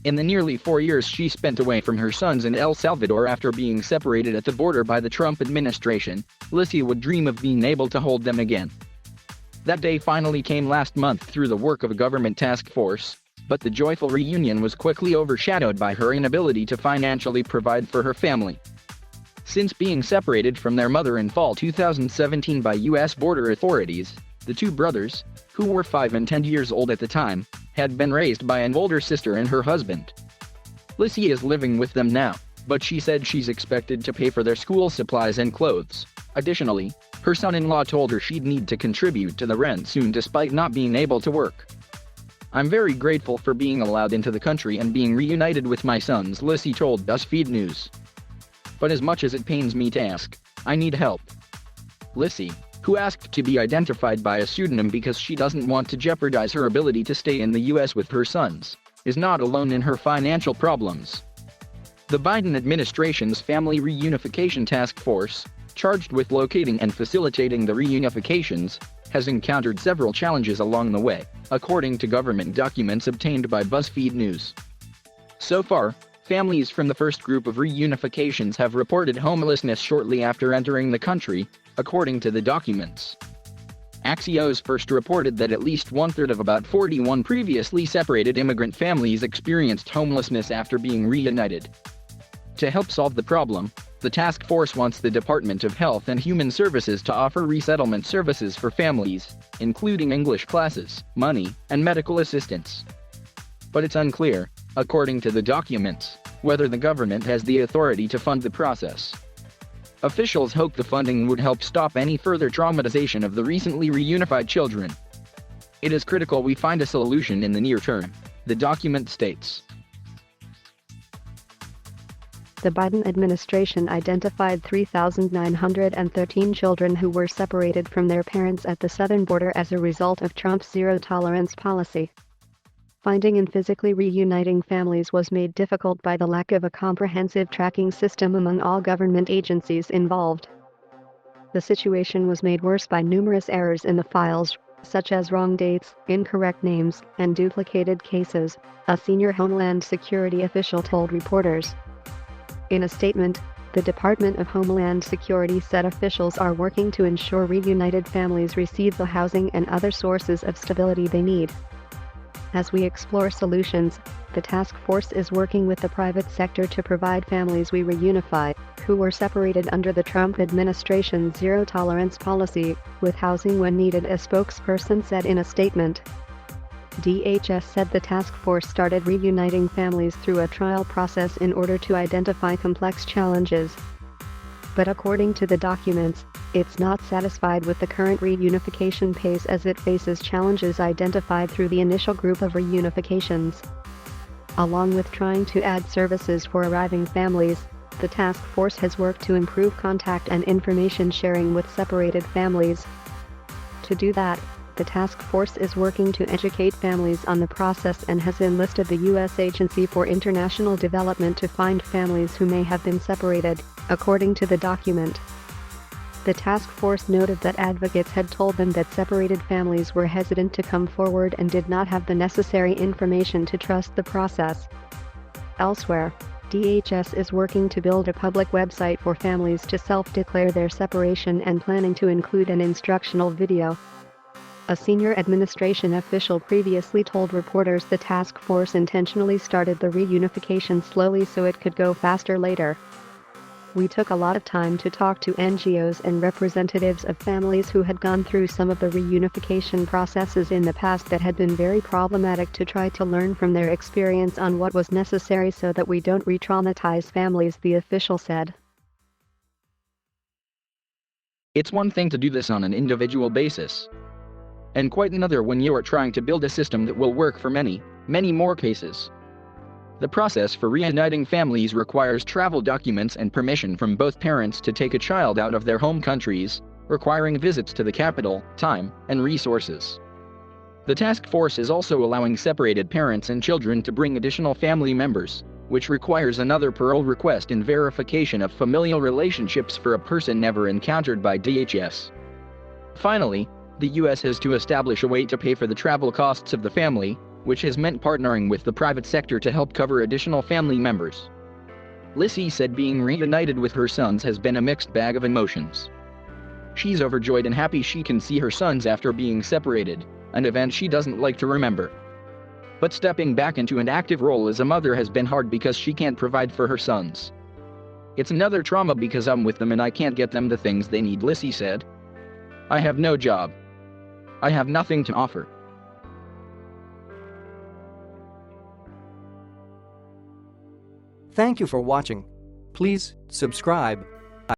In the nearly 4 years she spent away from her sons in El Salvador after being separated at the border by the Trump administration, Lisy would dream of being able to hold them again. That day finally came last month through the work of a government task force, but the joyful reunion was quickly overshadowed by her inability to financially provide for her family. Since being separated from their mother in fall 2017 by U.S. border authorities, the two brothers, who were 5 and 10 years old at the time, had been raised by an older sister and her husband. Lisy is living with them now, but she said she's expected to pay for their school supplies and clothes. Additionally, her son-in-law told her she'd need to contribute to the rent soon despite not being able to work. "I'm very grateful for being allowed into the country and being reunited with my sons," Lisy told BuzzFeed News. "But as much as it pains me to ask, I need help." Lisy, who asked to be identified by a pseudonym because she doesn't want to jeopardize her ability to stay in the U.S. with her sons, is not alone in her financial problems. The Biden administration's Family Reunification Task Force, charged with locating and facilitating the reunifications, has encountered several challenges along the way, according to government documents obtained by BuzzFeed News. So far, families from the first group of reunifications have reported homelessness shortly after entering the country, according to the documents. Axios first reported that at least one-third of about 41 previously separated immigrant families experienced homelessness after being reunited. To help solve the problem, the task force wants the Department of Health and Human Services to offer resettlement services for families, including English classes, money, and medical assistance. But it's unclear, according to the documents, whether the government has the authority to fund the process. Officials hope the funding would help stop any further traumatization of the recently reunified children. "It is critical we find a solution in the near term," the document states. The Biden administration identified 3,913 children who were separated from their parents at the southern border as a result of Trump's zero-tolerance policy. Finding and physically reuniting families was made difficult by the lack of a comprehensive tracking system among all government agencies involved. The situation was made worse by numerous errors in the files, such as wrong dates, incorrect names, and duplicated cases, a senior Homeland Security official told reporters. In a statement, the Department of Homeland Security said officials are working to ensure reunited families receive the housing and other sources of stability they need. As we explore solutions, the task force is working with the private sector to provide families we reunify, who were separated under the Trump administration's zero-tolerance policy, with housing when needed, a spokesperson said in a statement. DHS said the task force started reuniting families through a trial process in order to identify complex challenges. But according to the documents, it's not satisfied with the current reunification pace as it faces challenges identified through the initial group of reunifications. Along with trying to add services for arriving families, the task force has worked to improve contact and information sharing with separated families. To do that, the task force is working to educate families on the process and has enlisted the U.S. Agency for International Development to find families who may have been separated, according to the document. The task force noted that advocates had told them that separated families were hesitant to come forward and did not have the necessary information to trust the process. Elsewhere, DHS is working to build a public website for families to self-declare their separation and planning to include an instructional video. A senior administration official previously told reporters the task force intentionally started the reunification slowly so it could go faster later. "We took a lot of time to talk to NGOs and representatives of families who had gone through some of the reunification processes in the past that had been very problematic to try to learn from their experience on what was necessary so that we don't re-traumatize families," the official said. It's one thing to do this on an individual basis, and quite another when you are trying to build a system that will work for many, many more cases. The process for reuniting families requires travel documents and permission from both parents to take a child out of their home countries, requiring visits to the capital, time, and resources. The task force is also allowing separated parents and children to bring additional family members, which requires another parole request and verification of familial relationships for a person never encountered by DHS. Finally, the U.S. has to establish a way to pay for the travel costs of the family, which has meant partnering with the private sector to help cover additional family members. Lisy said being reunited with her sons has been a mixed bag of emotions. She's overjoyed and happy she can see her sons after being separated, an event she doesn't like to remember. But stepping back into an active role as a mother has been hard because she can't provide for her sons. It's another trauma because I'm with them and I can't get them the things they need, Lisy said. I have no job. I have nothing to offer. Thank you for watching. Please subscribe.